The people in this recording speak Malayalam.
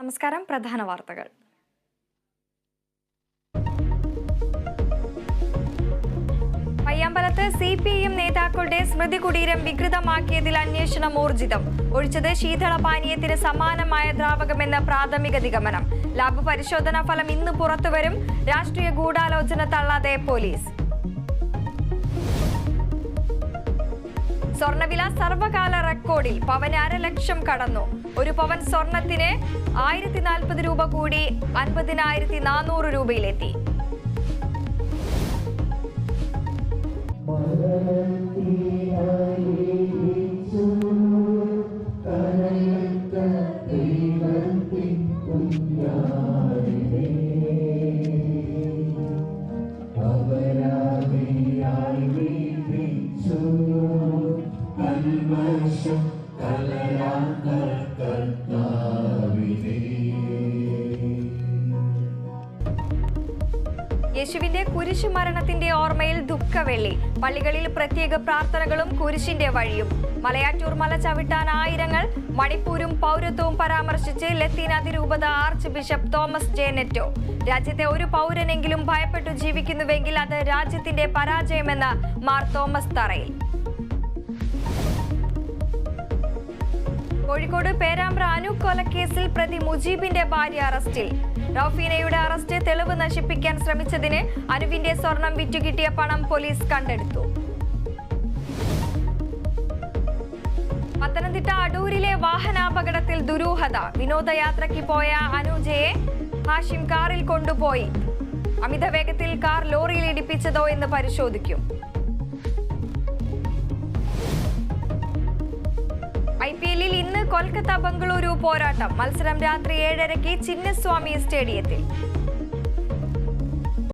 നമസ്കാരം. പ്രധാന വാർത്തകൾ. പയ്യാമ്പലത്ത് CPM നേതാക്കളുടെ സ്മൃതി കുടീരം വികൃതമാക്കിയതിൽ അന്വേഷണം ഊർജിതം. ഒഴിച്ചത് ശീതളപാനീയത്തിന് സമാനമായ ദ്രാവകമെന്ന പ്രാഥമിക നിഗമനം. ലാബ് പരിശോധനാ ഫലം ഇന്ന് പുറത്തുവരും. രാഷ്ട്രീയ ഗൂഢാലോചന തള്ളാതെ പോലീസ്. സ്വർണ്ണവില സർവകാല റെക്കോർഡിൽ. പവന് 1,00,000 കടന്നു. ഒരു പവൻ സ്വർണത്തിന് 1040 രൂപ കൂടി 50,400 രൂപയിലെത്തി. യേശുവിന്റെ കുരിശു മരണത്തിന്റെ ഓർമ്മയിൽ ദുഃഖവെള്ളി. പള്ളികളിൽ പ്രത്യേക പ്രാർത്ഥനകളും കുരിശിന്റെ വഴിയും. മലയാറ്റൂർ മല ചവിട്ടാൻ ആയിരങ്ങൾ. മണിപ്പൂരും പൗരത്വവും പരാമർശിച്ച് ലത്തീൻ അതിരൂപത ആർച്ച് ബിഷപ്പ് തോമസ് ജെ നെറ്റോ. രാജ്യത്തെ ഒരു പൗരനെങ്കിലും ഭയപ്പെട്ടു ജീവിക്കുന്നുവെങ്കിൽ അത് രാജ്യത്തിന്റെ പരാജയമെന്ന് മാർ തോമസ് തറയിൽ. കോഴിക്കോട് പേരാമ്പ്ര അനു കൊലക്കേസിൽ പ്രതി മുജീബിന്റെ ഭാര്യ അറസ്റ്റിൽ. റൌഫീനയുടെ അറസ്റ്റ് തെളിവ് നശിപ്പിക്കാൻ ശ്രമിച്ചതിന് അനുവിന്റെ സ്വർണം വിറ്റുകിട്ടിയ പണം പോലീസ് കണ്ടെടുത്തു. പത്തനംതിട്ട അടൂരിലെ വാഹനാപകടത്തിൽ ദുരൂഹത. വിനോദയാത്രയ്ക്ക് പോയ അനുജയെ ഹാഷിം കാറിൽ കൊണ്ടുപോയി. അമിതവേഗത്തിൽ കാർ ലോറിയിൽ ഇടിപ്പിച്ചതോ എന്ന് പരിശോധിക്കും. IPL-ൽ ഇന്ന് കൊൽക്കത്ത ബംഗളൂരു പോരാട്ടം. മത്സരം രാത്രി 7:30 ചിന്നസ്വാമി സ്റ്റേഡിയത്തിൽ.